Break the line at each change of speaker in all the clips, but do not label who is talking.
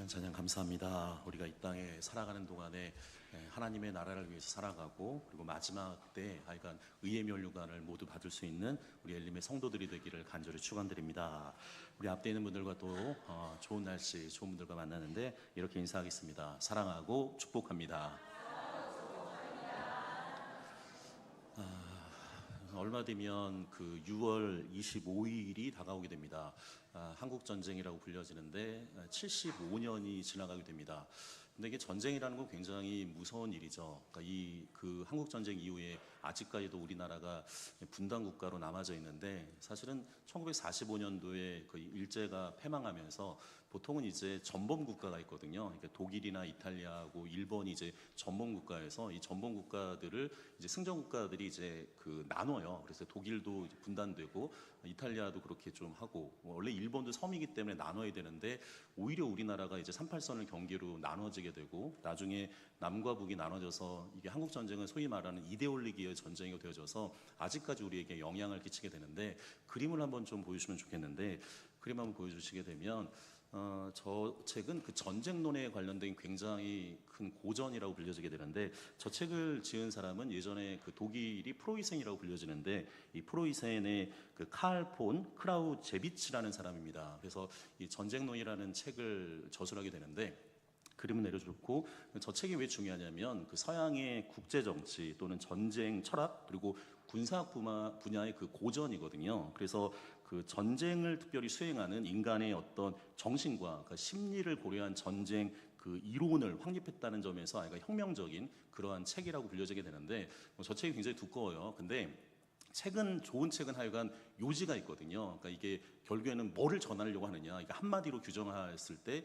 귀한 찬양 감사합니다. 우리가 이 땅에 살아가는 동안에 하나님의 나라를 위해서 살아가고, 그리고 마지막 때 하여간 의의 면류관을 모두 받을 수 있는 우리 엘림의 성도들이 되기를 간절히 축원드립니다. 우리 앞에 있는 분들과 또 좋은 날씨, 좋은 분들과 만나는데 이렇게 인사하겠습니다. 사랑하고 축복합니다. 얼마 뒤면 그 6월 25일이 다가오게 됩니다. 한국 전쟁이라고 불려지는데 75년이 지나가게 됩니다. 근데 이게 전쟁이라는 건 굉장히 무서운 일이죠. 그러니까 그 한국 전쟁 이후에 아직까지도 우리나라가 분단 국가로 남아져 있는데, 사실은 1945년도에 그 일제가 패망하면서 보통은 이제 전범 국가가 있거든요. 그러니까 독일이나 이탈리아하고 일본이 이제 전범 국가에서 이 전범 국가들을 이제 승전 국가들이 이제 그 나눠요. 그래서 독일도 분단되고 이탈리아도 그렇게 좀 하고, 원래 일본도 섬이기 때문에 나눠야 되는데 오히려 우리나라가 이제 38선을 경계로 나눠지게 되고, 나중에 남과 북이 나눠져서 이게 한국 전쟁은 소위 말하는 이데올로기의 전쟁이 되어져서 아직까지 우리에게 영향을 끼치게 되는데, 그림을 한번 좀 보여주시면 좋겠는데, 그림 한번 보여주시게 되면 저 책은 그 전쟁론에 관련된 굉장히 큰 고전이라고 불려지게 되는데, 저 책을 지은 사람은 예전에 그 독일이 프로이센이라고 불려지는데, 이 프로이센의 그 칼 폰 크라우제비츠라는 사람입니다. 그래서 이 전쟁론이라는 책을 저술하게 되는데, 그림을 내려줬고, 저 책이 왜 중요하냐면 그 서양의 국제 정치 또는 전쟁 철학 그리고 군사학 분야의 그 고전이거든요. 그래서 그 전쟁을 특별히 수행하는 인간의 어떤 정신과 그러니까 심리를 고려한 전쟁 그 이론을 확립했다는 점에서 아이가 혁명적인 그러한 책이라고 불려지게 되는데, 저 책이 굉장히 두꺼워요. 근데 좋은 책은 하여간 요지가 있거든요. 그러니까 이게 결국에는 뭐를 전하려고 하느냐, 이게 한마디로 규정했을 때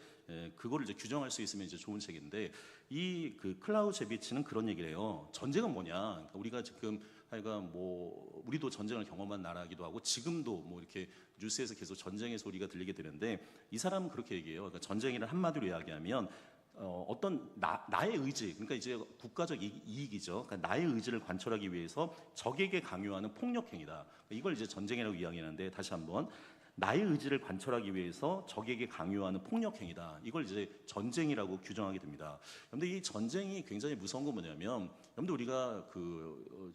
그거를 이제 규정할 수 있으면 이제 좋은 책인데, 이 그 클라우제비츠는 그런 얘기를 해요. 전쟁은 뭐냐? 그러니까 우리가 지금 하여간 뭐 우리도 전쟁을 경험한 나라이기도 하고, 지금도 뭐 이렇게 뉴스에서 계속 전쟁의 소리가 들리게 되는데, 이 사람은 그렇게 얘기해요. 그러니까 전쟁이란 한마디로 이야기하면 어떤 나의 의지, 그러니까 이제 국가적 이익이죠. 그러니까 나의 의지를 관철하기 위해서 적에게 강요하는 폭력행위다. 이걸 이제 전쟁이라고 이야기하는데, 다시 한번 나의 의지를 관철하기 위해서 적에게 강요하는 폭력행위다. 이걸 이제 전쟁이라고 규정하게 됩니다. 그런데 이 전쟁이 굉장히 무서운 건 뭐냐면, 여러분들 우리가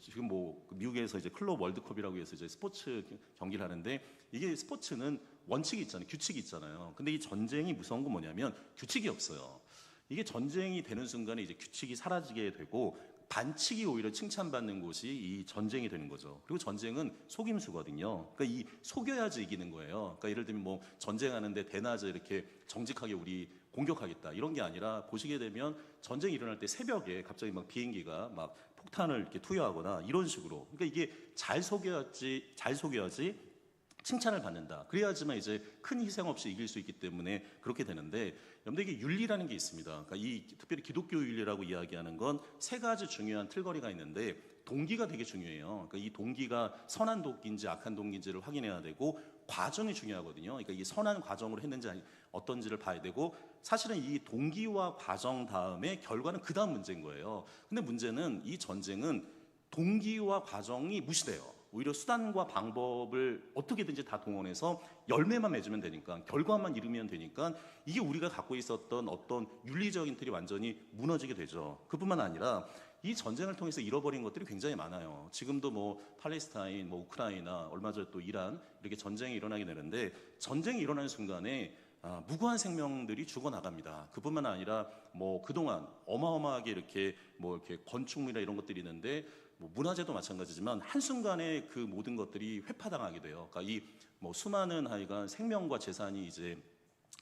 지금 뭐 미국에서 이제 클럽 월드컵이라고 해서 이제 스포츠 경기를 하는데, 이게 스포츠는 원칙이 있잖아요. 규칙이 있잖아요. 근데 이 전쟁이 무서운 건 뭐냐면 규칙이 없어요. 이게 전쟁이 되는 순간에 이제 규칙이 사라지게 되고, 반칙이 오히려 칭찬받는 곳이 이 전쟁이 되는 거죠. 그리고 전쟁은 속임수거든요. 그러니까 이 속여야지 이기는 거예요. 그러니까 예를 들면 뭐 전쟁하는데 대낮에 이렇게 정직하게 우리 공격하겠다 이런 게 아니라, 보시게 되면 전쟁이 일어날 때 새벽에 갑자기 막 비행기가 막 폭탄을 이렇게 투여하거나 이런 식으로. 그러니까 이게 잘 속여야지 칭찬을 받는다. 그래야지만 이제 큰 희생 없이 이길 수 있기 때문에 그렇게 되는데, 여러분들 이게 윤리라는 게 있습니다. 그러니까 특별히 기독교 윤리라고 이야기하는 건 세 가지 중요한 틀거리가 있는데, 동기가 되게 중요해요. 그러니까 이 동기가 선한 동기인지 악한 동기인지를 확인해야 되고, 과정이 중요하거든요. 그러니까 이 선한 과정으로 했는지 어떤지를 봐야 되고, 사실은 이 동기와 과정 다음에 결과는 그 다음 문제인 거예요. 근데 문제는 이 전쟁은 동기와 과정이 무시돼요. 오히려 수단과 방법을 어떻게든지 다 동원해서 열매만 맺으면 되니까, 결과만 이루면 되니까, 이게 우리가 갖고 있었던 어떤 윤리적인 틀이 완전히 무너지게 되죠. 그뿐만 아니라 이 전쟁을 통해서 잃어버린 것들이 굉장히 많아요. 지금도 뭐 팔레스타인, 뭐 우크라이나, 얼마 전에 또 이란, 이렇게 전쟁이 일어나게 되는데, 전쟁이 일어나는 순간에 무고한 생명들이 죽어나갑니다. 그뿐만 아니라 뭐 그동안 어마어마하게 이렇게 뭐 이렇게 건축물이나 이런 것들이 있는데, 뭐 문화재도 마찬가지지만 한순간에 그 모든 것들이 회파당하게 돼요. 그러니까 이 뭐 수많은 하여간 생명과 재산이 이제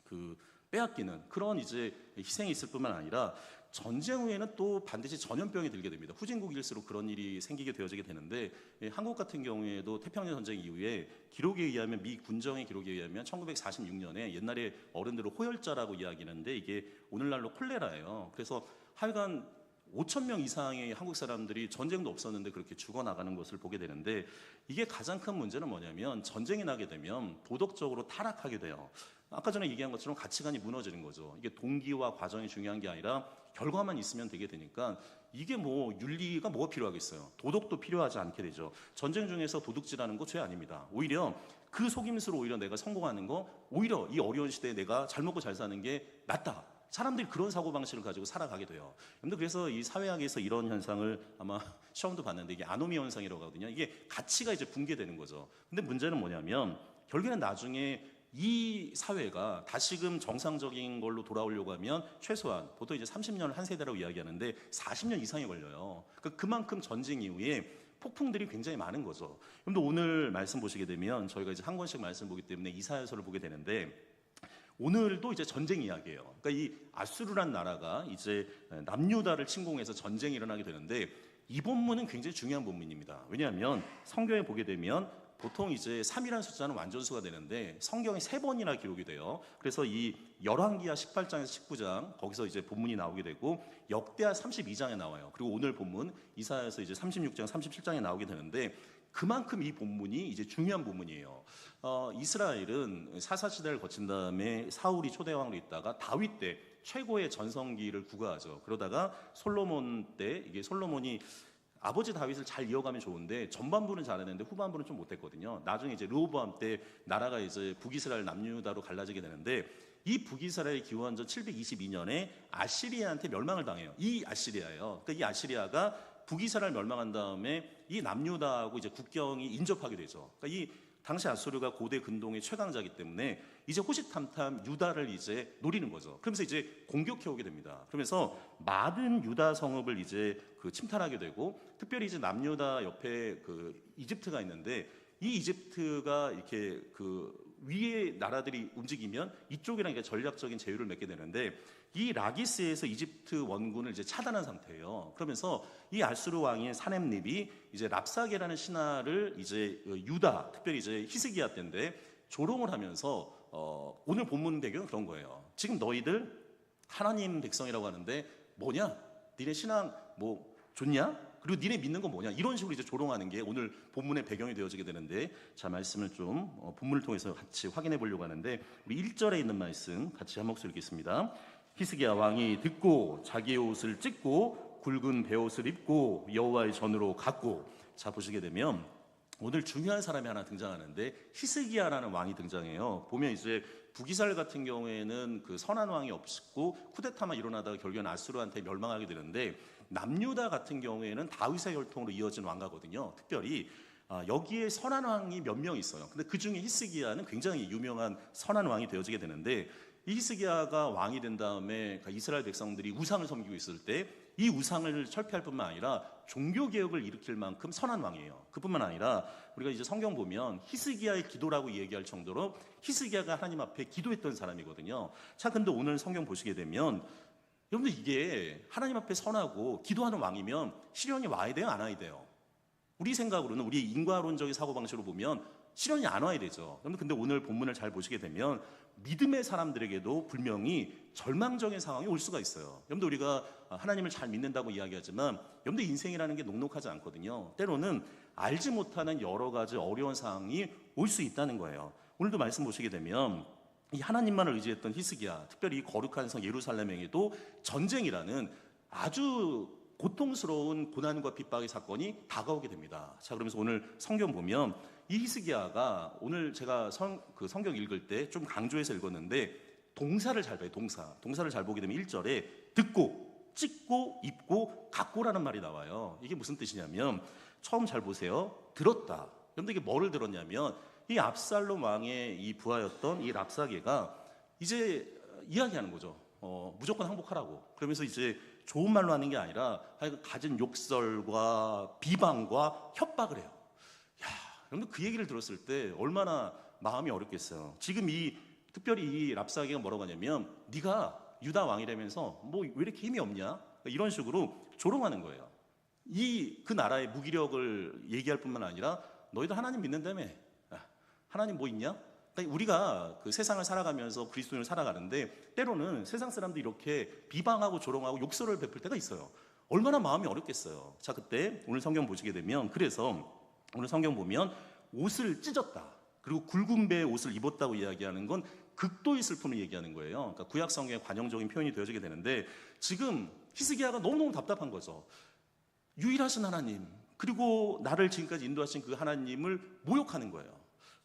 그 빼앗기는 그런 이제 희생이 있을 뿐만 아니라, 전쟁 후에는 또 반드시 전염병이 들게 됩니다. 후진국일수록 그런 일이 생기게 되어지게 되는데, 한국 같은 경우에도 태평양 전쟁 이후에 기록에 의하면, 미 군정의 기록에 의하면 1946년에 옛날에 어른들을 호열자라고 이야기하는데, 이게 오늘날로 콜레라예요. 그래서 하여간 5천 명 이상의 한국 사람들이 전쟁도 없었는데 그렇게 죽어나가는 것을 보게 되는데, 이게 가장 큰 문제는 뭐냐면, 전쟁이 나게 되면 도덕적으로 타락하게 돼요. 아까 전에 얘기한 것처럼 가치관이 무너지는 거죠. 이게 동기와 과정이 중요한 게 아니라 결과만 있으면 되게 되니까, 이게 뭐 윤리가 뭐가 필요하겠어요. 도덕도 필요하지 않게 되죠. 전쟁 중에서 도둑질하는 거 죄 아닙니다. 오히려 그 속임수로 오히려 내가 성공하는 거, 오히려 이 어려운 시대에 내가 잘 먹고 잘 사는 게 낫다. 사람들이 그런 사고방식을 가지고 살아가게 돼요. 여러분들, 그래서 이 사회학에서 이런 현상을 아마 시험도 봤는데 이게 아노미 현상이라고 하거든요. 이게 가치가 이제 붕괴되는 거죠. 근데 문제는 뭐냐면 결국에는 나중에 이 사회가 다시금 정상적인 걸로 돌아오려고 하면 최소한 보통 이제 30년을 한 세대라고 이야기하는데 40년 이상이 걸려요. 그러니까 그만큼 전쟁 이후에 폭풍들이 굉장히 많은 거죠. 그런데 오늘 말씀 보시게 되면 저희가 이제 한 권씩 말씀 보기 때문에 이사야서를 보게 되는데 오늘도 이제 전쟁 이야기예요. 그러니까 이 아수르란 나라가 이제 남유다를 침공해서 전쟁이 일어나게 되는데 이 본문은 굉장히 중요한 본문입니다. 왜냐하면 성경에 보게 되면 보통 이제 3이라는 숫자는 완전수가 되는데 성경에 3번이나 기록이 돼요. 그래서 이 열왕기하 18장에서 19장 거기서 이제 본문이 나오게 되고 역대하 32장에 나와요. 그리고 오늘 본문 이사야서 이제 36장, 37장에 나오게 되는데 그만큼 이 본문이 이제 중요한 본문이에요. 이스라엘은 사사시대를 거친 다음에 사울이 초대왕으로 있다가 다윗 때 최고의 전성기를 구가하죠. 그러다가 솔로몬 때 이게 솔로몬이 아버지 다윗을 잘 이어가면 좋은데 전반부는 잘했는데 후반부는 좀 못했거든요. 나중에 이제 르호보암 때 나라가 이제 북이스라엘 남유다로 갈라지게 되는데 이 북이스라엘 기원전 722년에 아시리아한테 멸망을 당해요. 이 아시리아예요. 그러니까 이 아시리아가 북이스라엘 멸망한 다음에 이 남유다하고 이제 국경이 인접하게 되죠. 그러니까 이 당시 아수르가 고대 근동의 최강자이기 때문에 이제 호시탐탐 유다를 이제 노리는 거죠. 그러면서 이제 공격해 오게 됩니다. 그러면서 많은 유다 성읍을 이제 침탈하게 되고 특별히 이제 남유다 옆에 이집트가 있는데 이 이집트가 이렇게 위에 나라들이 움직이면 이쪽이랑 이게 전략적인 제휴를 맺게 되는데 이 라기스에서 이집트 원군을 이제 차단한 상태예요. 그러면서 이 아수르 왕인 사넴립이 이제 랍사게라는 신하를 이제 유다, 특별히 이제 히스기야 때인데 조롱을 하면서 오늘 본문 배경은 그런 거예요. 지금 너희들 하나님 백성이라고 하는데 뭐냐? 니네 신앙 뭐 좋냐? 그리고 니네 믿는 건 뭐냐? 이런 식으로 이제 조롱하는 게 오늘 본문의 배경이 되어지게 되는데 자, 말씀을 좀 본문을 통해서 같이 확인해 보려고 하는데 우리 1절에 있는 말씀 같이 한 목소리 읽겠습니다. 히스기야 왕이 듣고 자기의 옷을 찢고 굵은 베옷을 입고 여호와의 전으로 갔고. 자, 보시게 되면 오늘 중요한 사람이 하나 등장하는데 히스기야라는 왕이 등장해요. 보면 이제 북이스라엘 같은 경우에는 선한 왕이 없고 쿠데타만 일어나다가 결국엔 아수르한테 멸망하게 되는데 남유다 같은 경우에는 다윗의 혈통으로 이어진 왕가거든요. 특별히 여기에 선한 왕이 몇 명 있어요. 근데 그 중에 히스기야는 굉장히 유명한 선한 왕이 되어지게 되는데 이 히스기야가 왕이 된 다음에 이스라엘 백성들이 우상을 섬기고 있을 때 이 우상을 철폐할 뿐만 아니라 종교개혁을 일으킬 만큼 선한 왕이에요. 그뿐만 아니라 우리가 이제 성경 보면 히스기야의 기도라고 얘기할 정도로 히스기야가 하나님 앞에 기도했던 사람이거든요. 자, 근데 오늘 성경 보시게 되면 여러분들 이게 하나님 앞에 선하고 기도하는 왕이면 시련이 와야 돼요, 안 와야 돼요? 우리 생각으로는 우리 인과론적인 사고방식으로 보면 시련이 안 와야 되죠. 여러분, 근데 오늘 본문을 잘 보시게 되면 믿음의 사람들에게도 분명히 절망적인 상황이 올 수가 있어요. 여러분들, 우리가 하나님을 잘 믿는다고 이야기하지만 여러분들 인생이라는 게 녹록하지 않거든요. 때로는 알지 못하는 여러 가지 어려운 상황이 올 수 있다는 거예요. 오늘도 말씀 보시게 되면 이 하나님만을 의지했던 히스기야, 특별히 이 거룩한 성 예루살렘에게도 전쟁이라는 아주 고통스러운 고난과 핍박의 사건이 다가오게 됩니다. 자, 그러면서 오늘 성경 보면 이 히스기야가 오늘 제가 성경 읽을 때 좀 강조해서 읽었는데 동사를 잘 봐요. 동사를 잘 보게 되면 1절에 듣고, 찢고, 입고, 갖고라는 말이 나와요. 이게 무슨 뜻이냐면 처음 잘 보세요. 들었다. 그런데 이게 뭐를 들었냐면 이 압살롬 왕의 이 부하였던 이 랍사게가 이제 이야기하는 거죠. 무조건 항복하라고. 그러면서 이제 좋은 말로 하는 게 아니라 가진 욕설과 비방과 협박을 해요. 야, 여러분, 그 얘기를 들었을 때 얼마나 마음이 어렵겠어요. 지금 특별히 이 랍사게가 뭐라고 하냐면 네가 유다 왕이라면서 뭐 왜 이렇게 힘이 없냐? 이런 식으로 조롱하는 거예요. 그 나라의 무기력을 얘기할 뿐만 아니라 너희도 하나님 믿는다며? 하나님 뭐 있냐? 그러니까 우리가 세상을 살아가면서 그리스도인을 살아가는데 때로는 세상 사람들이 이렇게 비방하고 조롱하고 욕설을 베풀 때가 있어요. 얼마나 마음이 어렵겠어요. 자, 그때 오늘 성경 보시게 되면 그래서 오늘 성경 보면 옷을 찢었다. 그리고 굵은 배의 옷을 입었다고 이야기하는 건 극도의 슬픔을 얘기하는 거예요. 그러니까 구약 성경의 관용적인 표현이 되어지게 되는데 지금 히스기야가 너무너무 답답한 거죠. 유일하신 하나님, 그리고 나를 지금까지 인도하신 그 하나님을 모욕하는 거예요.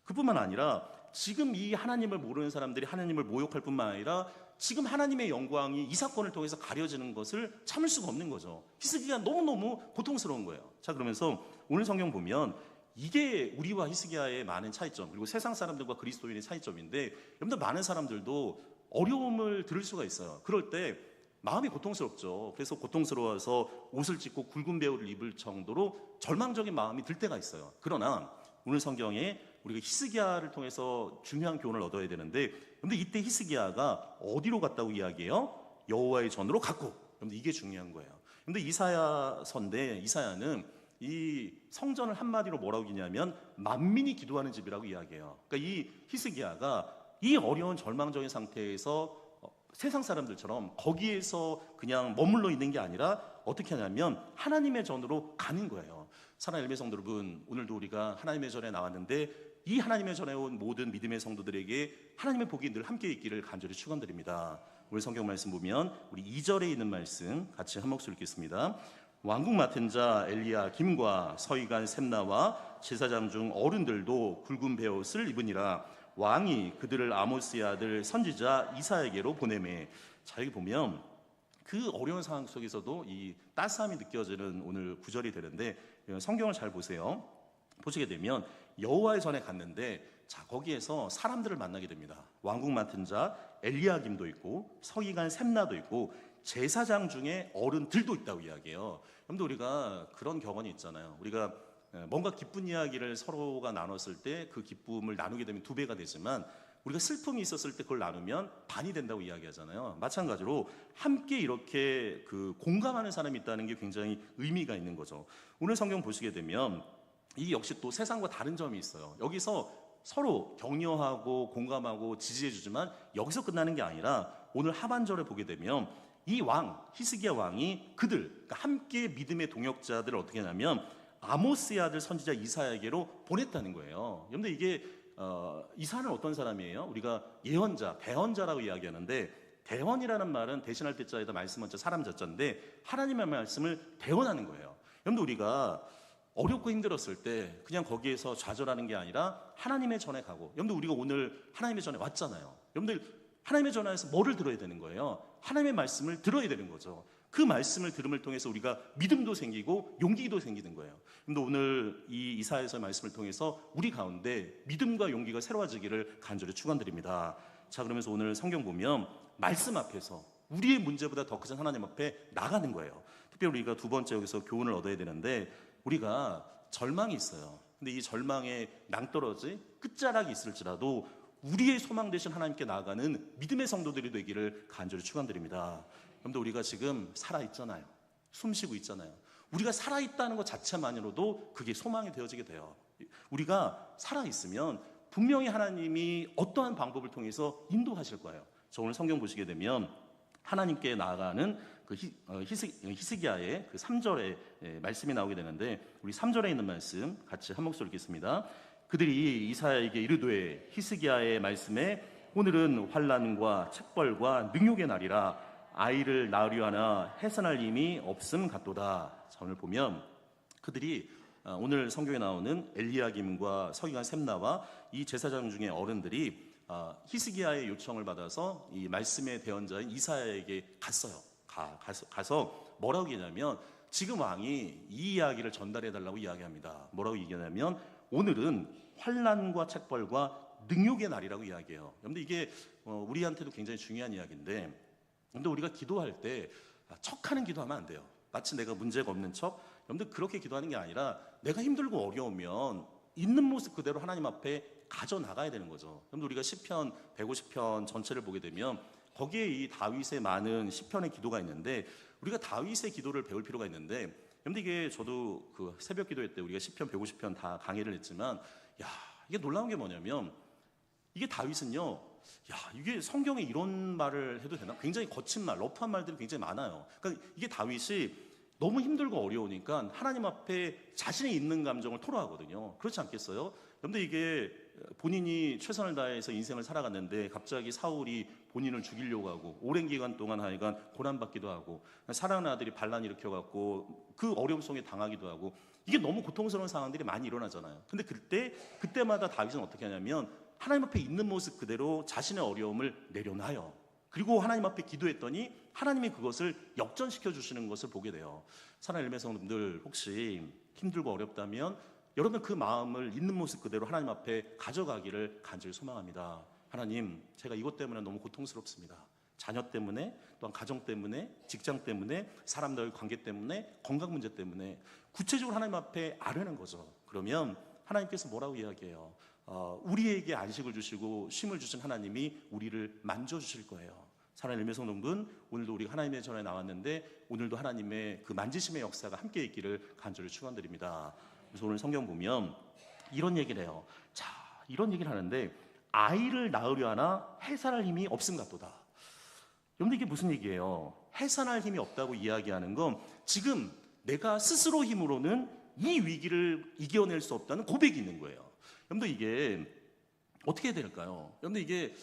그뿐만 아니라 지금 이 하나님을 모르는 사람들이 하나님을 모욕할 뿐만 아니라 지금 하나님의 영광이 이 사건을 통해서 가려지는 것을 참을 수가 없는 거죠. 히스기야가 너무너무 고통스러운 거예요. 자, 그러면서 오늘 성경 보면 이게 우리와 히스기야의 많은 차이점, 그리고 세상 사람들과 그리스도인의 차이점인데, 여러분들 많은 사람들도 어려움을 들을 수가 있어요. 그럴 때 마음이 고통스럽죠. 그래서 고통스러워서 옷을 찢고 굵은 베옷을 입을 정도로 절망적인 마음이 들 때가 있어요. 그러나 오늘 성경에 우리가 히스기야를 통해서 중요한 교훈을 얻어야 되는데, 근데 이때 히스기야가 어디로 갔다고 이야기해요? 여호와의 전으로 갔고. 근데 이게 중요한 거예요. 근데 이사야서인데, 이사야는 이 성전을 한마디로 뭐라고 하냐면 만민이 기도하는 집이라고 이야기해요. 그러니까 이 히스기야가 이 어려운 절망적인 상태에서 세상 사람들처럼 거기에서 그냥 머물러 있는 게 아니라 어떻게 하냐면 하나님의 전으로 가는 거예요. 사랑하는 엘베 성도 여러분, 오늘도 우리가 하나님의 전에 나왔는데 이 하나님의 전에 온 모든 믿음의 성도들에게 하나님의 복이 늘 함께 있기를 간절히 축원드립니다. 우리 성경 말씀 보면 우리 2절에 있는 말씀 같이 한 목소리 읽겠습니다. 왕궁 맡은 자 엘리야김과 서기관 셈나와 제사장 중 어른들도 굵은 베옷을 입으니라. 왕이 그들을 아모스의 아들 선지자 이사야에게로 보내매. 자, 여기 보면 그 어려운 상황 속에서도 이 따스함이 느껴지는 오늘 구절이 되는데, 성경을 잘 보세요. 보시게 되면 여호와의 전에 갔는데, 자, 거기에서 사람들을 만나게 됩니다. 왕궁 맡은 자 엘리야김도 있고 서기관 셈나도 있고 제사장 중에 어른들도 있다고 이야기해요. 그런데 우리가 그런 경험이 있잖아요. 우리가 뭔가 기쁜 이야기를 서로가 나눴을 때 그 기쁨을 나누게 되면 2배가 되지만, 우리가 슬픔이 있었을 때 그걸 나누면 반이 된다고 이야기하잖아요. 마찬가지로 함께 이렇게 그 공감하는 사람이 있다는 게 굉장히 의미가 있는 거죠. 오늘 성경 보시게 되면 이 역시 또 세상과 다른 점이 있어요. 여기서 서로 격려하고 공감하고 지지해주지만 여기서 끝나는 게 아니라 오늘 하반절에 보게 되면 이 왕, 히스기야 왕이 그들, 그러니까 함께 믿음의 동역자들을 어떻게 하냐면 아모스의 아들 선지자 이사야에게로 보냈다는 거예요. 그런데 이게 이사야는 어떤 사람이에요? 우리가 예언자, 대언자라고 이야기하는데, 대언이라는 말은 대신할 때자에다 말씀한 자, 사람 자자인데 하나님의 말씀을 대언하는 거예요. 그런데 우리가 어렵고 힘들었을 때 그냥 거기에서 좌절하는 게 아니라 하나님의 전에 가고, 여러분들 우리가 오늘 하나님의 전에 왔잖아요. 여러분들 하나님의 전에서 뭐를 들어야 되는 거예요? 하나님의 말씀을 들어야 되는 거죠. 그 말씀을 들음을 통해서 우리가 믿음도 생기고 용기도 생기는 거예요. 근데 오늘 이 이사야서의 말씀을 통해서 우리 가운데 믿음과 용기가 새로워지기를 간절히 축원드립니다. 자, 그러면서 오늘 성경 보면 말씀 앞에서 우리의 문제보다 더 크신 하나님 앞에 나가는 거예요. 특별히 우리가 2번째 여기서 교훈을 얻어야 되는데, 우리가 절망이 있어요. 근데 이 절망의 낭떠러지 끝자락이 있을지라도 우리의 소망 되신 하나님께 나아가는 믿음의 성도들이 되기를 간절히 축원드립니다. 그런데 우리가 지금 살아있잖아요. 숨쉬고 있잖아요. 우리가 살아있다는 것 자체만으로도 그게 소망이 되어지게 돼요. 우리가 살아있으면 분명히 하나님이 어떠한 방법을 통해서 인도하실 거예요. 저 오늘 성경 보시게 되면 하나님께 나아가는 그 히스기야의 그 3절의 말씀이 나오게 되는데, 우리 3절에 있는 말씀 같이 한 목소리 읽겠습니다. 그들이 이사야에게 이르되 히스기야의 말씀에 오늘은 환난과 책벌과 능욕의 날이라 아이를 낳으려 하나 해산할 힘이 없음 같도다. 자, 오늘 보면 그들이 오늘 성경에 나오는 엘리야김과 서기관 셈나와 이 제사장 중에 어른들이 히스기야의 요청을 받아서 이 말씀의 대언자인 이사야에게 갔어요. 가서 뭐라고 얘기하냐면 지금 왕이 이 이야기를 전달해 달라고 이야기합니다. 뭐라고 얘기하냐면 오늘은 환난과 책벌과 능욕의 날이라고 이야기해요. 그런데 이게 우리한테도 굉장히 중요한 이야기인데, 근데 우리가 기도할 때 척하는 기도하면 안 돼요. 마치 내가 문제가 없는 척. 여러분들 그렇게 기도하는 게 아니라 내가 힘들고 어려우면 있는 모습 그대로 하나님 앞에 가져 나가야 되는 거죠. 여러분들 우리가 시편 150편 전체를 보게 되면 거기에 이 다윗의 많은 시편의 기도가 있는데, 우리가 다윗의 기도를 배울 필요가 있는데, 여러분들 이게 저도 그 새벽 기도회 때 우리가 시편 150편 다 강의를 했지만, 야, 이게 놀라운 게 뭐냐면 이게 다윗은요, 야, 이게 성경에 이런 말을 해도 되나? 굉장히 거친 말, 러프한 말들이 굉장히 많아요. 그러니까 이게 다윗이 너무 힘들고 어려우니까 하나님 앞에 자신이 있는 감정을 토로하거든요. 그렇지 않겠어요? 그런데 이게 본인이 최선을 다해서 인생을 살아갔는데 갑자기 사울이 본인을 죽이려고 하고 오랜 기간 동안 하여간 고난받기도 하고 사랑하는 아들이 반란 일으켜갖고 그 어려움 속에 당하기도 하고 이게 너무 고통스러운 상황들이 많이 일어나잖아요. 근데 그때마다 다윗은 어떻게 하냐면 하나님 앞에 있는 모습 그대로 자신의 어려움을 내려놔요. 그리고 하나님 앞에 기도했더니 하나님이 그것을 역전시켜 주시는 것을 보게 돼요. 사랑하는 엘메 성도님들, 혹시 힘들고 어렵다면 여러분 그 마음을 있는 모습 그대로 하나님 앞에 가져가기를 간절히 소망합니다. 하나님, 제가 이것 때문에 너무 고통스럽습니다. 자녀 때문에, 또한 가정 때문에, 직장 때문에, 사람들과의 관계 때문에, 건강 문제 때문에 구체적으로 하나님 앞에 아뢰는 거죠. 그러면 하나님께서 뭐라고 이야기해요? 우리에게 안식을 주시고 쉼을 주신 하나님이 우리를 만져주실 거예요. 사랑하는 엘메 성도분, 오늘도 우리가 하나님의 전에 나왔는데 오늘도 하나님의 그 만지심의 역사가 함께 있기를 간절히 축원드립니다. 그래서 오늘 성경 보면 이런 얘기를 해요. 자, 이런 얘기를 하는데 아이를 낳으려 하나 해산할 힘이 없음같도다. 여러분들 이게 무슨 얘기예요? 해산할 힘이 없다고 이야기하는 건 지금 내가 스스로 힘으로는 이 위기를 이겨낼 수 없다는 고백이 있는 거예요. 여러분들 이게 어떻게 해야 될까요? 여러분들 이게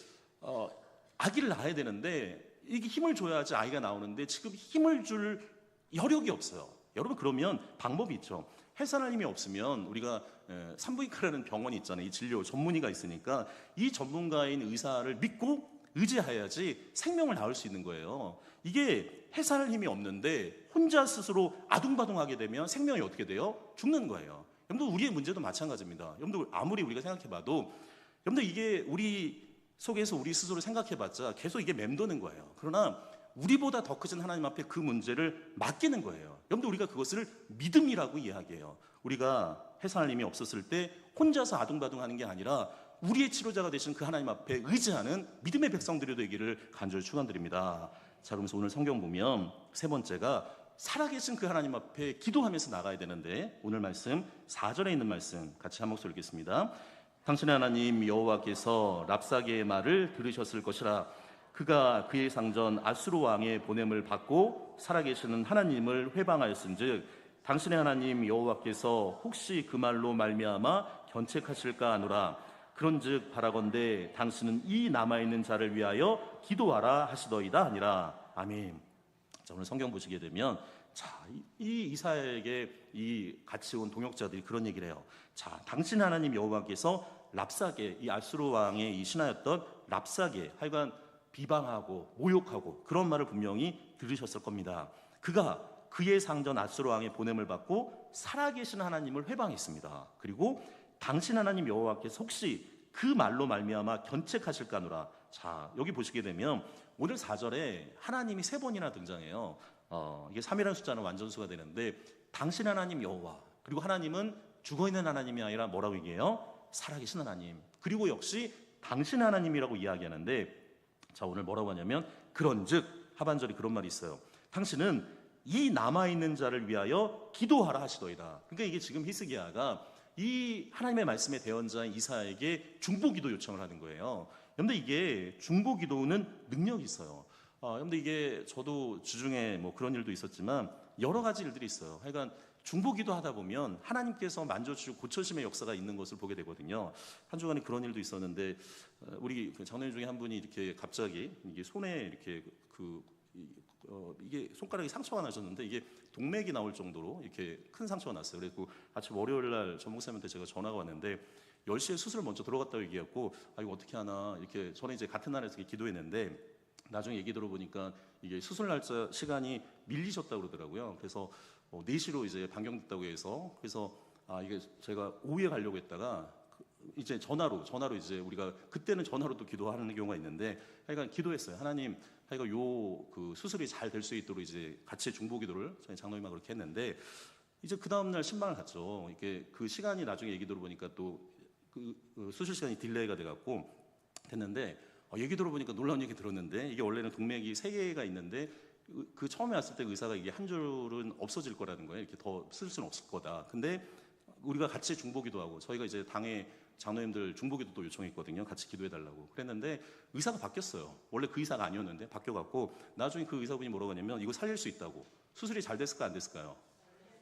아기를 낳아야 되는데 이게 힘을 줘야지 아이가 나오는데 지금 힘을 줄 여력이 없어요. 여러분 그러면 방법이 있죠. 해산할 힘이 없으면 우리가 산부인과라는 병원이 있잖아요. 이 진료 전문의가 있으니까 이 전문가인 의사를 믿고 의지해야지 생명을 낳을 수 있는 거예요. 이게 해산할 힘이 없는데 혼자 스스로 아둥바둥하게 되면 생명이 어떻게 돼요? 죽는 거예요. 여러분들 우리의 문제도 마찬가지입니다. 여러분들 아무리 우리가 생각해봐도 여러분들 이게 우리 속에서 우리 스스로 생각해봤자 계속 이게 맴도는 거예요. 그러나 우리보다 더 크신 하나님 앞에 그 문제를 맡기는 거예요. 여러분들 우리가 그것을 믿음이라고 이야기해요. 우리가 해산할 힘이 없었을 때 혼자서 아둥바둥하는 게 아니라 우리의 치료자가 되신 그 하나님 앞에 의지하는 믿음의 백성들이 되기를 간절히 축원드립니다. 자, 그러면서 오늘 성경 보면 세 번째가 살아계신 그 하나님 앞에 기도하면서 나가야 되는데 오늘 말씀 4절에 있는 말씀 같이 한 목소리 읽겠습니다. 당신의 하나님 여호와께서 랍사게의 말을 들으셨을 것이라. 그가 그의 상전 아수르 왕의 보냄을 받고 살아계시는 하나님을 회방하였은즉 당신의 하나님 여호와께서 혹시 그 말로 말미암아 견책하실까 하노라. 그런즉 바라건대 당신은 이 남아있는 자를 위하여 기도하라 하시더이다 하니라. 아멘. 자, 오늘 성경 보시게 되면 이 이사야에게 이 같이 온 동역자들이 그런 얘기를 해요. 자, 당신 하나님 여호와께서 랍사게, 이 아수르 왕의 이 신하였던 랍사게, 하여간 비방하고 모욕하고 그런 말을 분명히 들으셨을 겁니다. 그가 그의 상전 아수르 왕의 보냄을 받고 살아계신 하나님을 회방했습니다. 그리고 당신 하나님 여호와께서 혹시 그 말로 말미암아 견책하실까노라. 자, 여기 보시게 되면 오늘 4절에 하나님이 3번이나 등장해요. 이게 3이라는 숫자는 완전수가 되는데 당신 하나님 여호와, 그리고 하나님은 죽어있는 하나님이 아니라 뭐라고 얘기해요? 살아계신 하나님. 그리고 역시 당신 하나님이라고 이야기하는데, 자, 오늘 뭐라고 하냐면 그런즉, 하반절에 그런 말이 있어요. 당신은 이 남아있는 자를 위하여 기도하라 하시더이다. 그러니까 이게 지금 히스기야가 이 하나님의 말씀의 대언자인 이사야에게 중보기도 요청을 하는 거예요. 여러분들 이게 중보기도는 능력이 있어요. 여러분들 이게 저도 주중에 뭐 그런 일도 있었지만 여러 가지 일들이 있어요. 하여간 중보기도 하다 보면 하나님께서 만져주시고 고쳐심의 역사가 있는 것을 보게 되거든요. 한 주간에 그런 일도 있었는데 우리 장로님 중에 한 분이 이렇게 갑자기 이게 손에 이렇게 이게 손가락에 상처가 나셨는데 이게 동맥이 나올 정도로 이렇게 큰 상처가 났어요. 그래서 아침 월요일 날 전목사님한테 제가 전화가 왔는데 10시에 수술을 먼저 들어갔다고 얘기했고, 이거 어떻게 하나 이렇게 저는 이제 같은 날에서 기도했는데 나중에 얘기 들어보니까 이게 수술 날짜 시간이 밀리셨다고 그러더라고요. 그래서 4시로 이제 변경됐다고 해서 그래서 이게 제가 오후에 가려고 했다가 이제 전화로 이제 우리가 그때는 전화로 또 기도하는 경우가 있는데 하여간 기도했어요. 하나님, 하여간 그 수술이 잘 될 수 있도록 이제 같이 중보기도를 저희 장로님하고 그렇게 했는데 이제 그 다음 날 신방을 갔죠. 이게 그 시간이 나중에 얘기 들어보니까 또 그 수술 시간이 딜레이가 돼갖고 됐는데 얘기 들어보니까 놀라운 얘기 들었는데 이게 원래는 동맥이 3개가 있는데 그 처음에 왔을 때 의사가 이게 한 줄은 없어질 거라는 거예요. 이렇게 더 쓸 수는 없을 거다. 근데 우리가 같이 중보기도 하고 저희가 이제 당에 장로님들 중보기도 또 요청했거든요. 같이 기도해달라고 그랬는데 의사가 바뀌었어요. 원래 그 의사가 아니었는데 바뀌어갖고 나중에 그 의사분이 뭐라고 하냐면 이거 살릴 수 있다고. 수술이 잘 됐을까 안 됐을까요?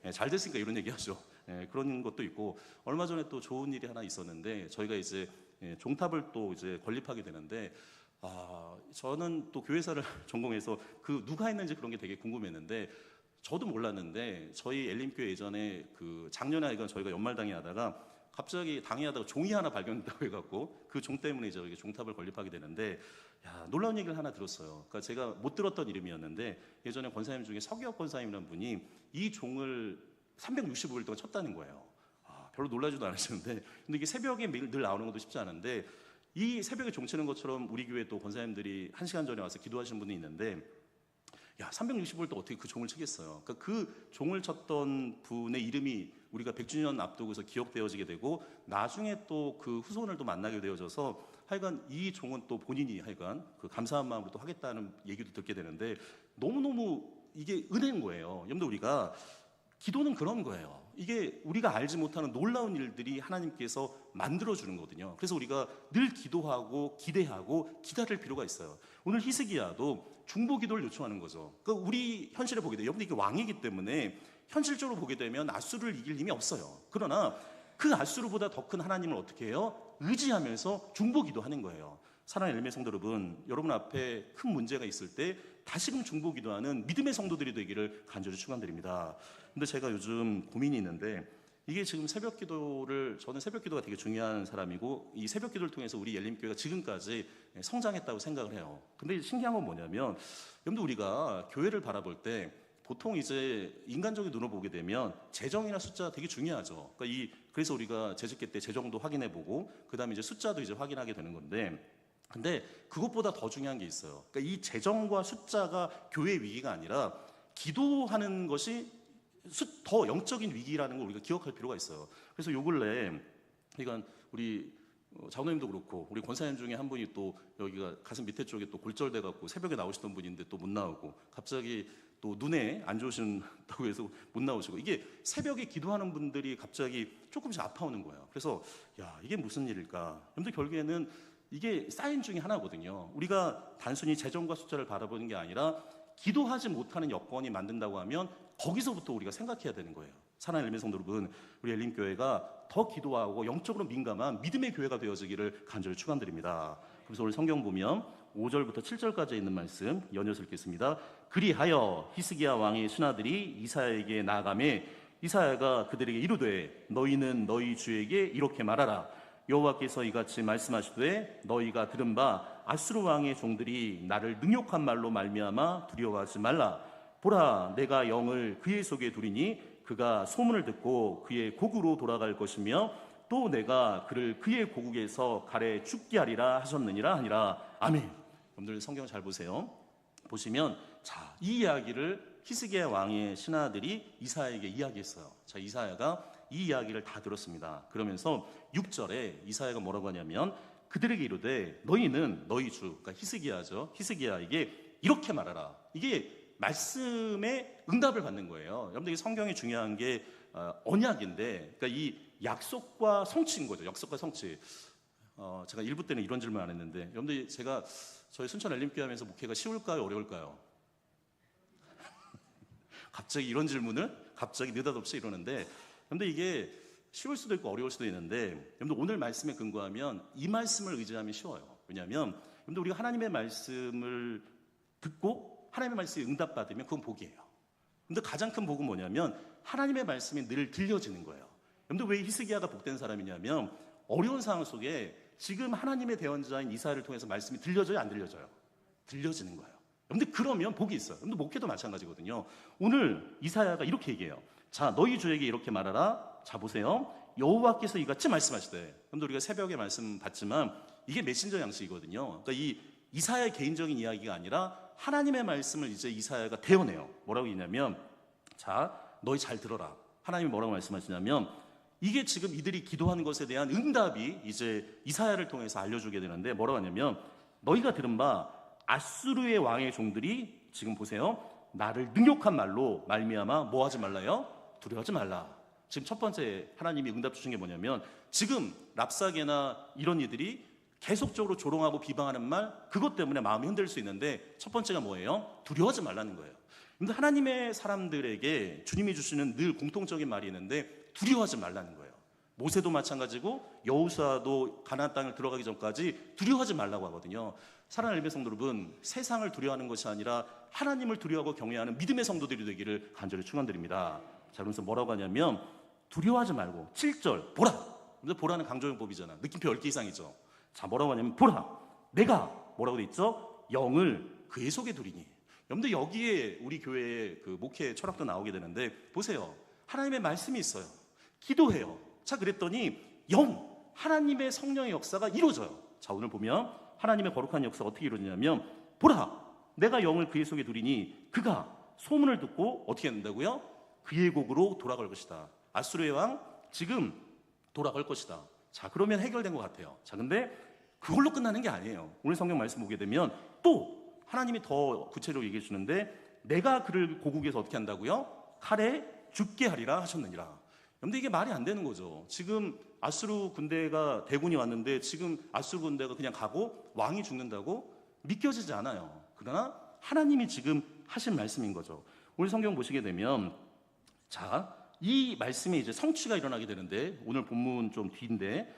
네, 잘 됐으니까 이런 얘기하죠. 네, 그런 것도 있고 얼마 전에 또 좋은 일이 하나 있었는데 저희가 이제 종탑을 또 이제 건립하게 되는데 저는 또 교회사를 전공해서 그 누가 했는지 그런 게 되게 궁금했는데 저도 몰랐는데 저희 엘림교회 예전에 그 작년에 하여간 저희가 연말당회 하다가 갑자기 당회하다가 종이 하나 발견됐다고 해갖고 그 종 때문에 이제 이렇게 종탑을 건립하게 되는데, 야, 놀라운 얘기를 하나 들었어요. 그러니까 제가 못 들었던 이름이었는데 예전에 권사님 중에 서기혁 권사님이라는 분이 이 종을 365일 동안 쳤다는 거예요. 별로 놀라지도 않으시는데, 근데 이게 새벽에 늘 나오는 것도 쉽지 않은데, 이 새벽에 종 치는 것처럼 우리 교회 또 권사님들이 1시간 전에 와서 기도하시는 분이 있는데, 야, 365일 또 어떻게 그 종을 치겠어요. 그러니까 그 종을 쳤던 분의 이름이 우리가 100주년 앞두고서 기억되어지게 되고, 나중에 또 그 후손을 또 만나게 되어져서 하여간 이 종은 또 본인이 하여간 그 감사한 마음으로 또 하겠다는 얘기도 듣게 되는데, 너무너무 이게 은혜인 거예요. 여러분들, 우리가 기도는 그런 거예요. 이게 우리가 알지 못하는 놀라운 일들이 하나님께서 만들어주는 거거든요. 그래서 우리가 늘 기도하고 기대하고 기다릴 필요가 있어요. 오늘 히스기야도 중보기도를 요청하는 거죠. 그러니까 우리 현실에 보게 돼요. 여러분, 이게 왕이기 때문에 현실적으로 보게 되면 아수르를 이길 힘이 없어요. 그러나 그 아수르보다 더 큰 하나님을 어떻게 해요? 의지하면서 중보기도하는 거예요. 사랑하는 엘메 성도 여러분, 여러분 앞에 큰 문제가 있을 때 다시금 중보기도하는 믿음의 성도들이 되기를 간절히 축원드립니다. 근데 제가 요즘 고민이 있는데, 이게 지금 새벽기도를, 저는 새벽기도가 되게 중요한 사람이고 이 새벽기도를 통해서 우리 열림교회가 지금까지 성장했다고 생각을 해요. 근데 신기한 건 뭐냐면, 여러분들, 우리가 교회를 바라볼 때 보통 이제 인간적인 눈으로 보게 되면 재정이나 숫자 되게 중요하죠. 그러니까 그래서 우리가 재직계 때 재정도 확인해보고 그 다음에 이제 숫자도 이제 확인하게 되는 건데, 근데 그것보다 더 중요한 게 있어요. 그러니까 이 재정과 숫자가 교회의 위기가 아니라 기도하는 것이 더 영적인 위기라는 걸 우리가 기억할 필요가 있어요. 그래서 요 근래, 그러니까 우리 장로님도 그렇고 우리 권사님 중에 한 분이 또 여기가 가슴 밑에 쪽에 또 골절돼 갖고 새벽에 나오시던 분인데 또 못 나오고, 갑자기 또 눈에 안 좋으신다고 해서 못 나오시고, 이게 새벽에 기도하는 분들이 갑자기 조금씩 아파오는 거예요. 그래서 야, 이게 무슨 일일까? 여러분들, 결국에는 이게 사인 중에 하나거든요. 우리가 단순히 재정과 숫자를 바라보는 게 아니라 기도하지 못하는 여건이 만든다고 하면 거기서부터 우리가 생각해야 되는 거예요. 사랑하는 엘메 성도 여러분, 우리 엘림교회가 더 기도하고 영적으로 민감한 믿음의 교회가 되어지기를 간절히 축원드립니다. 그래서 오늘 성경 보면 5절부터 7절까지 있는 말씀 연이어서 읽겠습니다. 그리하여 히스기야 왕의 신하들이 이사야에게 나아가매 이사야가 그들에게 이르되 너희는 너희 주에게 이렇게 말하라. 여호와께서 이같이 말씀하시되 너희가 들은 바 아수르 왕의 종들이 나를 능욕한 말로 말미암아 두려워하지 말라. 보라, 내가 영을 그의 속에 두리니 그가 소문을 듣고 그의 고국으로 돌아갈 것이며 또 내가 그를 그의 고국에서 가래 죽게 하리라 하셨느니라 하니라. 아멘. 여러분들 성경 잘 보세요. 보시면, 자, 이 이야기를 히스기야 왕의 신하들이 이사야에게 이야기했어요. 자, 이사야가 이 이야기를 다 들었습니다. 그러면서 6절에 이사야가 뭐라고 하냐면, 그들에게 이르되 너희는 너희 주, 그러니까 히스기야죠, 히스기야에게 이렇게 말하라. 이게 말씀에 응답을 받는 거예요. 여러분들, 이 성경이 중요한 게 언약인데, 그러니까 이 약속과 성취인 거죠. 약속과 성취. 제가 일부 때는 이런 질문 안 했는데, 여러분들, 제가 저희 순천 엘림교회 하면서 목회가 쉬울까요, 어려울까요? 갑자기 이런 질문을 갑자기 느닷없이 이러는데, 여러분들, 이게 쉬울 수도 있고 어려울 수도 있는데, 여러분들, 오늘 말씀에 근거하면 이 말씀을 의지하면 쉬워요. 왜냐하면 여러분들, 우리가 하나님의 말씀을 듣고 하나님의 말씀에 응답받으면 그건 복이에요. 근데 가장 큰 복은 뭐냐면 하나님의 말씀이 늘 들려지는 거예요. 여러분들, 왜 히스기야가 복된 사람이냐면 어려운 상황 속에 지금 하나님의 대언자인 이사야를 통해서 말씀이 들려져요, 안 들려져요? 들려지는 거예요. 여러분들, 그러면 복이 있어요. 여러분들, 목회도 마찬가지거든요. 오늘 이사야가 이렇게 얘기해요. 자, 너희 주에게 이렇게 말하라. 자, 보세요. 여호와께서 이같이 말씀하시되. 여러분들, 우리가 새벽에 말씀 받지만 이게 메신저 양식이거든요. 그러니까 이 이사야의 개인적인 이야기가 아니라 하나님의 말씀을 이제 이사야가 대언해요. 뭐라고 했냐면, 자, 너희 잘 들어라. 하나님이 뭐라고 말씀하시냐면, 이게 지금 이들이 기도하는 것에 대한 응답이 이제 이사야를 통해서 알려주게 되는데, 뭐라고 하냐면, 너희가 들은 바 아수르의 왕의 종들이 지금 보세요, 나를 능욕한 말로 말미암아 뭐 하지 말라요? 두려워하지 말라. 지금 첫 번째 하나님이 응답 주신 게 뭐냐면, 지금 랍사게나 이런 이들이 계속적으로 조롱하고 비방하는 말, 그것 때문에 마음이 흔들릴 수 있는데, 첫 번째가 뭐예요? 두려워하지 말라는 거예요. 근데 하나님의 사람들에게 주님이 주시는 늘 공통적인 말이 있는데, 두려워하지 말라는 거예요. 모세도 마찬가지고 여호수아도 가나안 땅을 들어가기 전까지 두려워하지 말라고 하거든요. 사랑하는 엘베 성도 여러분, 세상을 두려워하는 것이 아니라 하나님을 두려워하고 경외하는 믿음의 성도들이 되기를 간절히 축원드립니다. 자, 그러면서 뭐라고 하냐면 두려워하지 말고 7절 보라. 근데 보라는 강조용법이잖아. 느낌표 10개 이상이죠. 자, 뭐라고 하냐면 보라. 내가 뭐라고 돼 있죠? 영을 그의 속에 두리니. 여러분들 여기에 우리 교회의 그 목회 철학도 나오게 되는데 보세요. 하나님의 말씀이 있어요. 기도해요. 자, 그랬더니 하나님의 성령의 역사가 이루어져요. 자, 오늘 보면 하나님의 거룩한 역사가 어떻게 이루어지냐면 보라, 내가 영을 그의 속에 두리니 그가 소문을 듣고 어떻게 한다고요? 그의 곡으로 돌아갈 것이다. 아수르의 왕 지금 돌아갈 것이다. 자, 그러면 해결된 것 같아요. 자, 근데 그걸로 끝나는 게 아니에요. 오늘 성경 말씀 보게 되면 또 하나님이 더 구체적으로 얘기해 주는데 내가 그를 고국에서 어떻게 한다고요? 칼에 죽게 하리라 하셨느니라. 근데 이게 말이 안 되는 거죠. 지금 아수르 군대가 대군이 왔는데 지금 아수르 군대가 그냥 가고 왕이 죽는다고 믿겨지지 않아요. 그러나 하나님이 지금 하신 말씀인 거죠. 오늘 성경 보시게 되면 자, 이 말씀이 이제 성취가 일어나게 되는데 오늘 본문 좀 뒤인데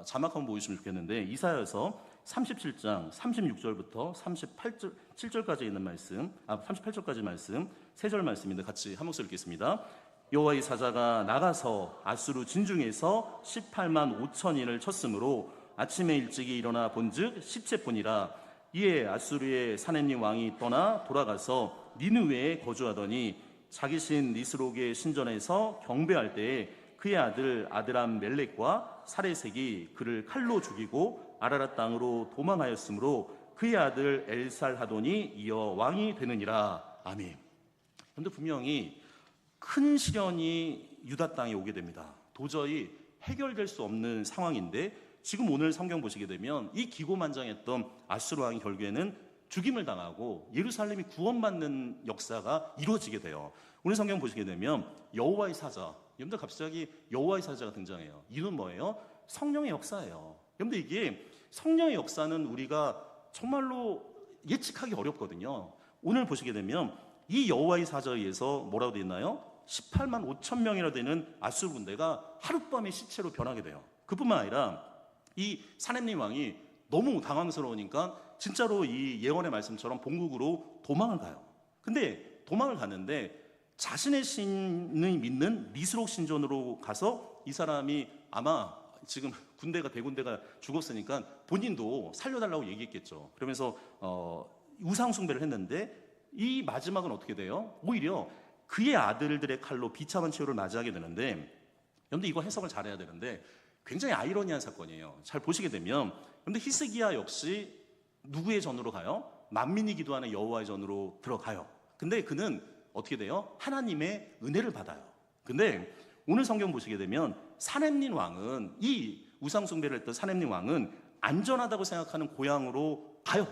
자막 한번 보여주시면 좋겠는데 이사야서 37장 36절부터 37절까지 있는 말씀, 38절까지 말씀, 3절 말씀인데 같이 한 목소리 읽겠습니다. 여호와의 사자가 나가서 아수르 진중에서 18만 5천인을 쳤으므로 아침에 일찍이 일어나 본즉 시체뿐이라. 이에 아수르의 사네님 왕이 떠나 돌아가서 니느웨에 거주하더니 자기 신 니스록의 신전에서 경배할 때에 그의 아들 아드람 멜렉과 사레색이 그를 칼로 죽이고 아라랏 땅으로 도망하였으므로 그의 아들 엘살하돈이 이어 왕이 되느니라. 아멘. 그런데 분명히 큰 시련이 유다 땅에 오게 됩니다. 도저히 해결될 수 없는 상황인데 지금 오늘 성경 보시게 되면 이 기고만장했던 아수르 왕이 결국에는 죽임을 당하고 예루살렘이 구원받는 역사가 이루어지게 돼요. 오늘 성경 보시게 되면 여호와의 사자, 여러분들 갑자기 여호와의 사자가 등장해요. 이는 뭐예요? 성령의 역사예요. 여러분들 이게 성령의 역사는 우리가 정말로 예측하기 어렵거든요. 오늘 보시게 되면 이 여호와의 사자에 의해서 뭐라고 되어 있나요? 18만 5천 명이나 되는 아수르 군대가 하룻밤에 시체로 변하게 돼요. 그뿐만 아니라 이 사네님 왕이 너무 당황스러우니까 진짜로 이 예언의 말씀처럼 본국으로 도망을 가요. 근데 도망을 가는데 자신의 신을 믿는 니스록 신전으로 가서 이 사람이 아마 지금 대군대가 죽었으니까 본인도 살려달라고 얘기했겠죠. 그러면서 우상 숭배를 했는데 이 마지막은 어떻게 돼요? 오히려 그의 아들들의 칼로 비참한 최후를 맞이하게 되는데, 여러분들 이거 해석을 잘해야 되는데 굉장히 아이러니한 사건이에요. 잘 보시게 되면 여러분들 히스기야 역시 누구의 전으로 가요? 만민이 기도하는 여호와의 전으로 들어가요. 근데 그는 어떻게 돼요? 하나님의 은혜를 받아요. 근데 오늘 성경 보시게 되면 사렙닌 왕은, 이 우상 숭배를 했던 사렙닌 왕은 안전하다고 생각하는 고향으로 가요.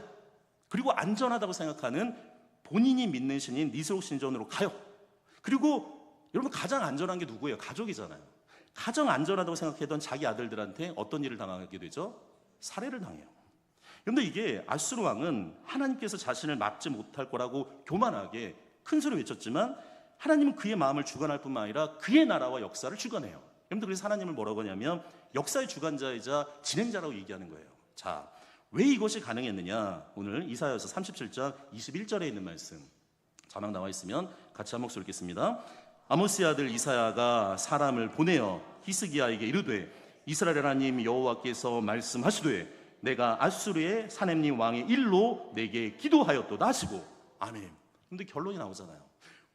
그리고 안전하다고 생각하는 본인이 믿는 신인 니스록 신전으로 가요. 그리고 여러분 가장 안전한 게 누구예요? 가족이잖아요. 가장 안전하다고 생각했던 자기 아들들한테 어떤 일을 당하게 되죠? 살해를 당해요. 그런데 이게 아수르 왕은 하나님께서 자신을 막지 못할 거라고 교만하게 큰 소리 외쳤지만 하나님은 그의 마음을 주관할 뿐만 아니라 그의 나라와 역사를 주관해요. 여러분들 그래서 하나님을 뭐라고 하냐면 역사의 주관자이자 진행자라고 얘기하는 거예요. 자, 왜 이것이 가능했느냐? 오늘 이사야서 37장 21절에 있는 말씀 자막 나와 있으면 같이 한 목소리 읽겠습니다. 아모스의 아들 이사야가 사람을 보내어 히스기야에게 이르되 이스라엘 하나님 여호와께서 말씀하시되 내가 아수르의 사렙님 왕의 일로 내게 기도하였도다 하시고. 아멘. 근데 결론이 나오잖아요.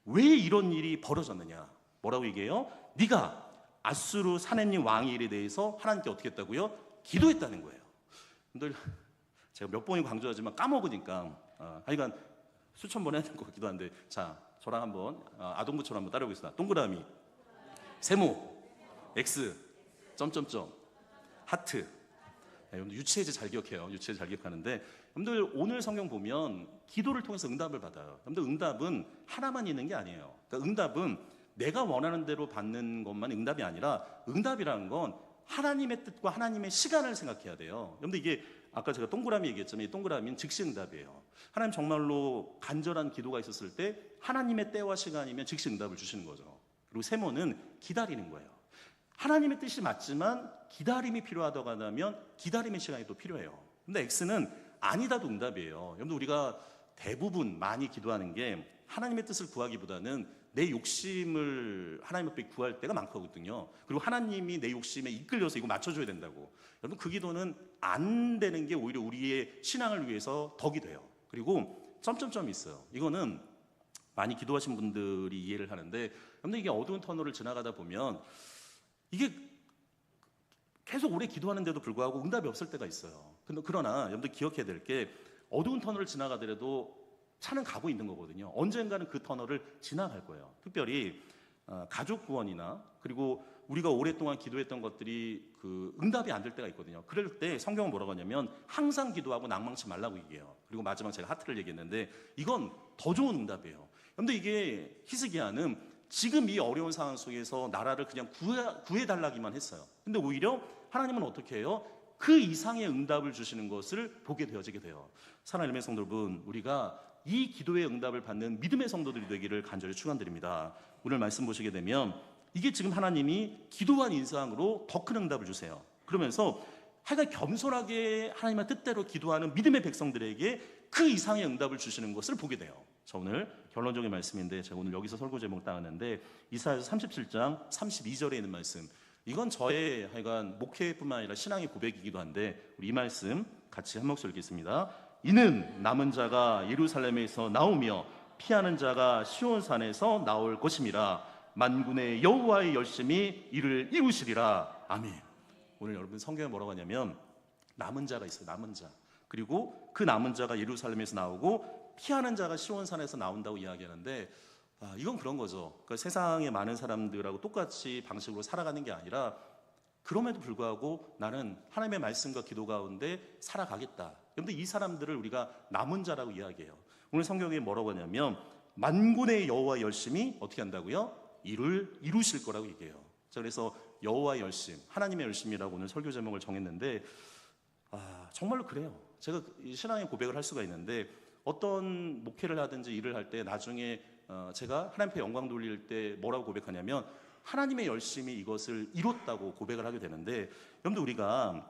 왜 이런 일이 벌어졌느냐? 뭐라고 얘기해요? 네가 아수르 사렙님 왕의 일에 대해서 하나님께 어떻게 했다고요? 기도했다는 거예요. 근데 제가 몇 번이 강조하지만 까먹으니까 하여간 수천 번 해야 될 것 같기도 한데, 자, 저랑 한번 아동부처럼 한번 따라해보겠습니다. 동그라미, 세모, X, 점점점, 하트. 여러분들 유치해제 잘 기억해요. 유치해제 잘 기억하는데, 여러분들 오늘 성경 보면 기도를 통해서 응답을 받아요. 여러분들 응답은 하나만 있는 게 아니에요. 그러니까 응답은 내가 원하는 대로 받는 것만 응답이 아니라, 응답이라는 건 하나님의 뜻과 하나님의 시간을 생각해야 돼요. 여러분들 이게 아까 제가 동그라미 얘기했지만 이 동그라미는 즉시 응답이에요. 하나님 정말로 간절한 기도가 있었을 때 하나님의 때와 시간이면 즉시 응답을 주시는 거죠. 그리고 세모는 기다리는 거예요. 하나님의 뜻이 맞지만 기다림이 필요하다고 한다면 기다림의 시간이 또 필요해요. 근데 X는 아니다도 응답이에요. 여러분, 우리가 대부분 많이 기도하는 게 하나님의 뜻을 구하기보다는 내 욕심을 하나님 앞에 구할 때가 많거든요. 그리고 하나님이 내 욕심에 이끌려서 이거 맞춰줘야 된다고. 여러분, 그 기도는 안 되는 게 오히려 우리의 신앙을 위해서 덕이 돼요. 그리고 점점점이 있어요. 이거는 많이 기도하신 분들이 이해를 하는데, 여러분, 이게 어두운 터널을 지나가다 보면 이게 계속 오래 기도하는데도 불구하고 응답이 없을 때가 있어요. 그러나 여러분들 기억해야 될 게, 어두운 터널을 지나가더라도 차는 가고 있는 거거든요. 언젠가는 그 터널을 지나갈 거예요. 특별히 가족 구원이나 그리고 우리가 오랫동안 기도했던 것들이 그 응답이 안 될 때가 있거든요. 그럴 때 성경은 뭐라고 하냐면 항상 기도하고 낭망치 말라고 얘기해요. 그리고 마지막 제가 하트를 얘기했는데 이건 더 좋은 응답이에요. 그런데 이게 히스기야는 지금 이 어려운 상황 속에서 나라를 그냥 구해달라기만 했어요. 근데 오히려 하나님은 어떻게 해요? 그 이상의 응답을 주시는 것을 보게 되어지게 돼요. 사랑하는 성도 여러분, 우리가 이 기도의 응답을 받는 믿음의 성도들이 되기를 간절히 축원드립니다. 오늘 말씀 보시게 되면 이게 지금 하나님이 기도한 인상으로 더 큰 응답을 주세요. 그러면서 하여간 겸손하게 하나님의 뜻대로 기도하는 믿음의 백성들에게 그 이상의 응답을 주시는 것을 보게 돼요. 자, 오늘 결론적인 말씀인데 제가 오늘 여기서 설교 제목 따왔는데 이사야서 37장 32절에 있는 말씀, 이건 저의 하여간 목회뿐만 아니라 신앙의 고백이기도 한데 우리 이 말씀 같이 한 목소리 읽겠습니다. 이는 남은 자가 예루살렘에서 나오며 피하는 자가 시온산에서 나올 것임이라. 만군의 여호와의 열심히 이를 이루시리라. 아멘. 오늘 여러분 성경에 뭐라고 하냐면 남은 자가 있어요. 남은 자. 그리고 그 남은 자가 예루살렘에서 나오고 피하는 자가 시온산에서 나온다고 이야기하는데, 이건 그런 거죠. 그러니까 세상의 많은 사람들하고 똑같이 방식으로 살아가는 게 아니라 그럼에도 불구하고 나는 하나님의 말씀과 기도 가운데 살아가겠다. 그런데 이 사람들을 우리가 남은 자라고 이야기해요. 오늘 성경에 뭐라고 하냐면 만군의 여호와 열심히 어떻게 한다고요? 이루실 거라고 얘기해요. 자, 그래서 여호와의 열심, 하나님의 열심이라고 오늘 설교 제목을 정했는데 정말로 그래요. 제가 신앙의 고백을 할 수가 있는데 어떤 목회를 하든지 일을 할 때 나중에 제가 하나님 앞에 영광 돌릴 때 뭐라고 고백하냐면 하나님의 열심이 이것을 이뤘다고 고백을 하게 되는데, 여러분들 우리가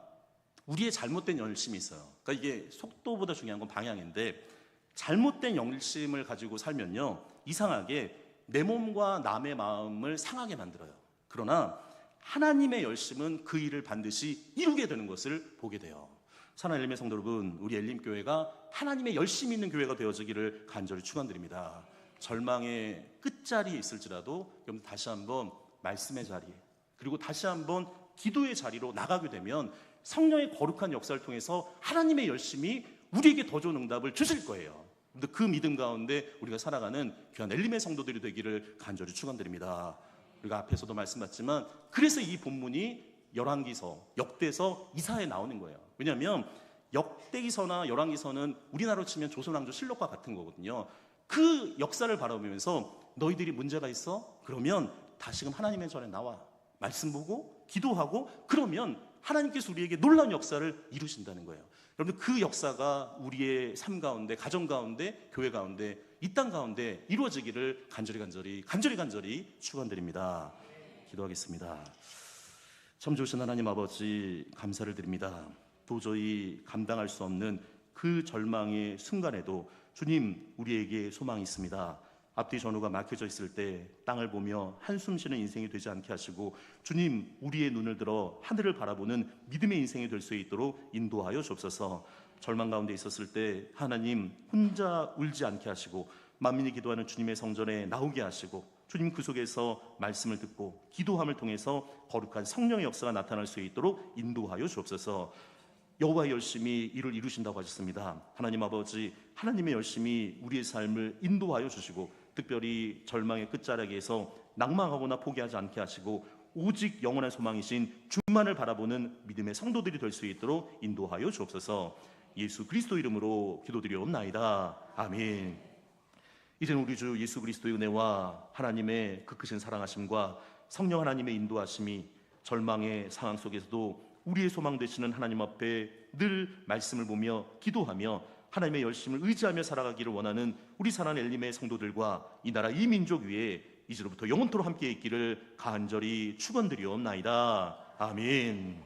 우리의 잘못된 열심이 있어요. 그러니까 이게 속도보다 중요한 건 방향인데 잘못된 열심을 가지고 살면요 이상하게 내 몸과 남의 마음을 상하게 만들어요. 그러나 하나님의 열심은 그 일을 반드시 이루게 되는 것을 보게 돼요. 사랑하는 엘림의 성도 여러분, 우리 엘림교회가 하나님의 열심이 있는 교회가 되어지기를 간절히 축원드립니다. 절망의 끝자리에 있을지라도 여러분 다시 한번 말씀의 자리, 그리고 다시 한번 기도의 자리로 나가게 되면 성령의 거룩한 역사를 통해서 하나님의 열심이 우리에게 더 좋은 응답을 주실 거예요. 근데 그 믿음 가운데 우리가 살아가는 귀한 엘림의 성도들이 되기를 간절히 축원드립니다. 우리가 앞에서도 말씀드렸지만 그래서 이 본문이 열왕기서, 역대서, 이사에 나오는 거예요. 왜냐하면 역대기서나 열왕기서는 우리나라로 치면 조선왕조 실록과 같은 거거든요. 그 역사를 바라보면서 너희들이 문제가 있어? 그러면 다시금 하나님의 전에 나와 말씀 보고 기도하고 그러면 하나님께서 우리에게 놀라운 역사를 이루신다는 거예요. 여러분, 그 역사가 우리의 삶 가운데, 가정 가운데, 교회 가운데, 이 땅 가운데 이루어지기를 간절히 축원드립니다. 기도하겠습니다. 참 좋으신 하나님 아버지, 감사를 드립니다. 도저히 감당할 수 없는 그 절망의 순간에도 주님, 우리에게 소망이 있습니다. 앞뒤 전후가 막혀져 있을 때 땅을 보며 한숨 쉬는 인생이 되지 않게 하시고 주님, 우리의 눈을 들어 하늘을 바라보는 믿음의 인생이 될 수 있도록 인도하여 주옵소서. 절망 가운데 있었을 때 하나님 혼자 울지 않게 하시고 만민이 기도하는 주님의 성전에 나오게 하시고 주님 그 속에서 말씀을 듣고 기도함을 통해서 거룩한 성령의 역사가 나타날 수 있도록 인도하여 주옵소서. 여호와의 열심히 이를 이루신다고 하셨습니다. 하나님 아버지, 하나님의 열심히 우리의 삶을 인도하여 주시고 특별히 절망의 끝자락에서 낭망하거나 포기하지 않게 하시고 오직 영원한 소망이신 주만을 바라보는 믿음의 성도들이 될 수 있도록 인도하여 주옵소서. 예수 그리스도 이름으로 기도드리옵나이다. 아멘. 이제는 우리 주 예수 그리스도의 은혜와 하나님의 그 크신 사랑하심과 성령 하나님의 인도하심이 절망의 상황 속에서도 우리의 소망 되시는 하나님 앞에 늘 말씀을 보며 기도하며 하나님의 열심을 의지하며 살아가기를 원하는 우리 사랑하는 엘림의 성도들과 이 나라 이 민족 위에
이제로부터 영원토록 함께 있기를 간절히 축원드리옵나이다. 아멘.